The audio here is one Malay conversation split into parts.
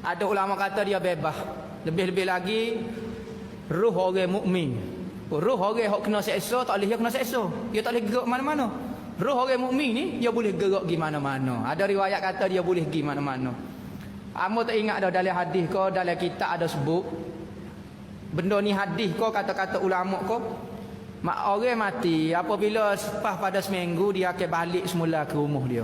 Ada ulama kata dia bebas. Lebih-lebih lagi ruh orang mukmin. Ruh orang hok kena seksa tak boleh dia kena seksa. Dia tak boleh gerak mana-mana. Ruh orang mukmin ni dia boleh gerak pergi mana-mana. Ada riwayat kata dia boleh pergi mana-mana. Amo tak ingat dah dalam hadis ko, dalam kitab ada sebut. Benda ni hadis ko, kata-kata ulama ko. Mak orang mati apabila lepas pada seminggu dia akan balik semula ke rumah dia.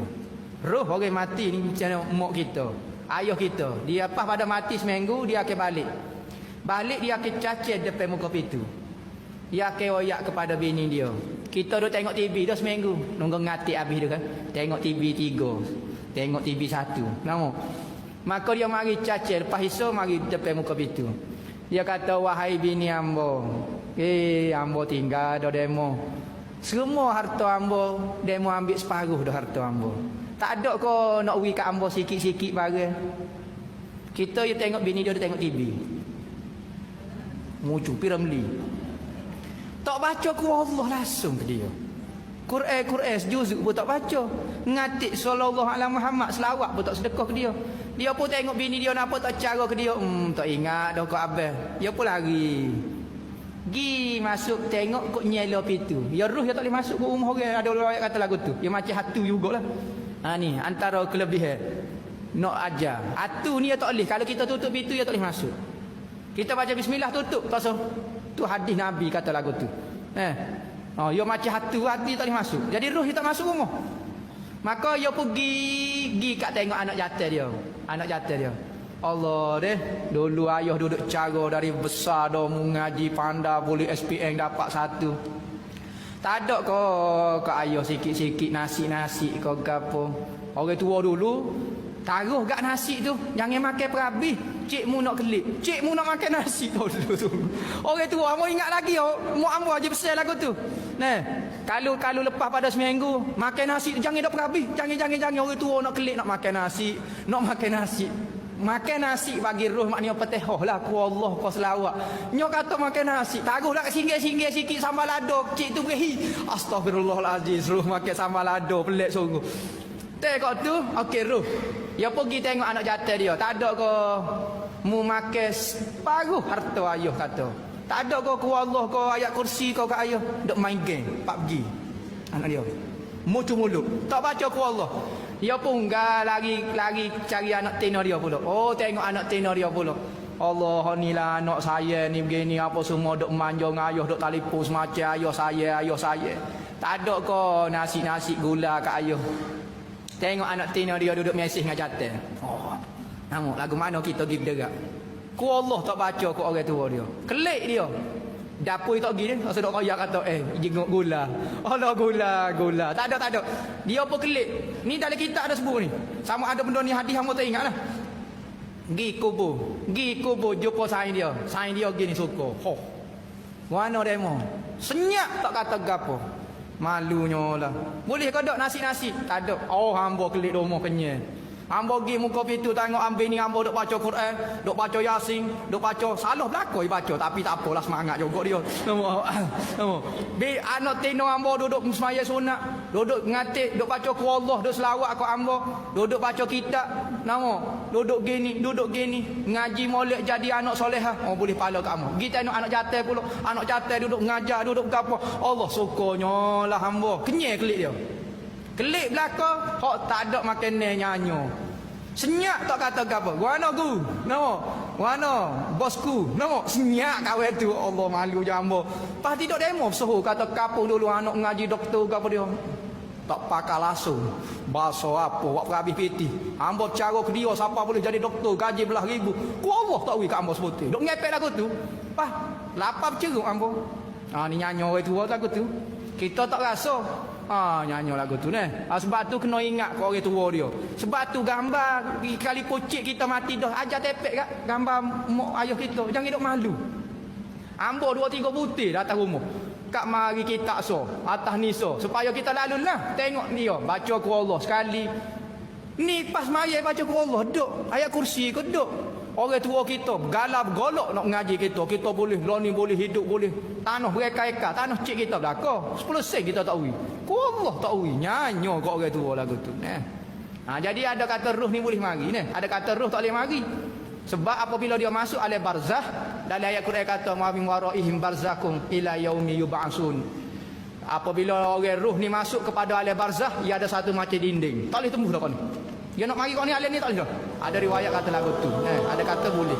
Roh orang mati ni macam mak kita, ayah kita. Dia lepas pada mati seminggu dia akan balik. Balik dia akan cacat depan muka pintu. Dia akan royak kepada bini dia. Kita duk tengok TV dah seminggu, nunggu ngatik habis dia kan. Tengok TV 3, tengok TV 1. Nama. Maka dia mari cacat, lepas isu mari depan muka pintu. Dia kata, wahai bini ambo, ambo tinggal dah demo. Semua harta ambo demo ambil separuh dah harta ambo. Tak ada kau nak uwi kat ambo sikit-sikit barang. Kita dia tengok bini dia tengok TV. Mucu piramli. Tak baca ku Allah langsung ke dia. Quran sejuzuk pun tak baca. Ngatik sallallahu alaihi Muhammad selawat pun tak sedekah ke dia. Dia pun tengok bini dia napa tak cara ke dia. Tak ingat dah kau abang. Dia pun lari. Gi masuk tengok kok nyela pintu. Ya ruh dia tak boleh masuk ke rumah orang. Ada orang kata lagu tu. Dia macam hatu jugalah. Ni antara kelebihan nak ajar. Hatu ni dia tak boleh. Kalau kita tutup pintu dia tak boleh masuk. Kita baca bismillah tutup tak so. Tu hadis Nabi kata lagu tu. Dia macam hatu hati tak boleh masuk. Jadi ruh dia tak masuk rumah. Maka dia pergi kat tengok anak jantan dia. Anak jantan dia. Allah deh, dulu ayah duduk cara dari besar dah mengaji pandai boleh SPM dapat satu. Tak ada ke ayah sikit-sikit nasi-nasi ke gapo. Orang tua dulu taruh gak nasi tu, jangan makan perabi. Cikmu nak kelip, cikmu nak makan nasi tu dulu tu. Orang tua mau ingat lagi mu ambo aja besar lagu tu. Kalau lepas pada seminggu makan nasi jangan dak perabi, jangan orang tua nak kelip nak makan nasi, Makan nasi bagi roh maknanya petihah lah ku Allah ku selawat. Nyo kata makan nasi, taruhlah singgih-singgih sikit sambal lado. Cik tu berhi. Astagfirullahalazim, suruh makan sambal lado pelik sungguh. Tengok tu, okey roh. Dia pergi tengok anak jantan dia. Tak ada ke mu makan separuh harta ayah kata. Tak ada ke ku Allah ke ayat kursi ke ayah dok main game PUBG. Anak dia. Mucu mulut. Tak baca ku Allah. Dia pun lari cari anak tino dia pula. Tengok anak tino dia pula. Allah ni lah anak saya ni begini apa semua dok manja dengan ayah dok telefon semacam ayah saya. Tak ada ke nasi gula kat ayah. Tengok anak tino dia duduk mesej dengan jantan. Nampak lagu mana kita pergi berderak. Ku Allah tak baca ku orang tua dia. Kelik dia. Dapur tak pergi dia. Sedok kaya kata jenguk gula. Allah gula. Tak ada. Dia pun kelik. Ni dalam kitab ada sebut ni. Sama ada benda ni hadis hangpa tak ingat lah. Gi kubur jumpa sain dia. Sain dia gini suka. Mana demo? Senyap tak kata gapo. Malunya lah. Boleh ke tak nasi-nasi? Tak ada. Hamba kelik rumah kenyal. Hamba pergi muka pintu tengok ambil ni hamba duk baca Quran, duk baca Yasin, duk baca salah belakang baca tapi tak apalah semangat juga dia. Nampak. Bi anak tino hamba duduk semaya sunat, duduk ngatik, duk baca ku Allah, duk selawat ku hamba, duduk baca kitab. Nampak. Duduk gini, ngaji molek jadi anak solehah. Boleh pahala kat hamba. Pergi tengok anak jantan pula, anak jantan duduk ngajar, duduk gapo. Allah sukanya lah hamba. Kenyal kelik dia. Kelik belakang, tak ada makan nyanyo. Senyap tak kata apa. Guana ku. Nama. Guana bosku. Nama. Senyap kawan tu. Allah malu jamba. Pas tidak demo suhu kata kapung dulu anak ngaji doktor ke apa dia. Tak pakai langsung. Bahasa apa? Wak habis piti. Hamba cara ke dia siapa boleh jadi doktor gaji belah ribu. Ku Allah tak wi kat hamba sebutin. Dok ngepek lagu tu. Pah, lapar ceruk hamba. Ni nyanyo orang tua lagu tu. Kita tak rasa. Nyanyi lagu tu sebab tu kena ingat kau orang tua dia. Sebab tu gambar kali pocik kita mati dah ajar tepek kat gambar mak ayah kita. Jangan duk malu. Ambo 2-3 putih datang rumah. Kak mari kita atas ni supaya kita lalu lah tengok dia baca ku Allah sekali. Ni pas mari baca ku Allah duk ayat kursi ke duk. Orang tua kita galap golok nak ngaji kita boleh loni boleh hidup boleh tanah bereka-eka tanah cik kita belaka 10 sen kita tak uwi ku Allah tak uwi nyanyo kat orang tua lagu tu jadi ada kata roh ni boleh mari ada kata roh tak boleh mari Sebab apabila dia masuk alam barzah, dalam ayat Quran kata ma min waraihim barzakum ila yaumi yub'atsun. Apabila orang ruh ni masuk kepada alam barzah, ia ada satu macam dinding. Tak boleh tembus dah kau ni. Dia nak mari kau ni alam ni tak boleh dah. Ada riwayat kata lagu tu. Ada kata boleh.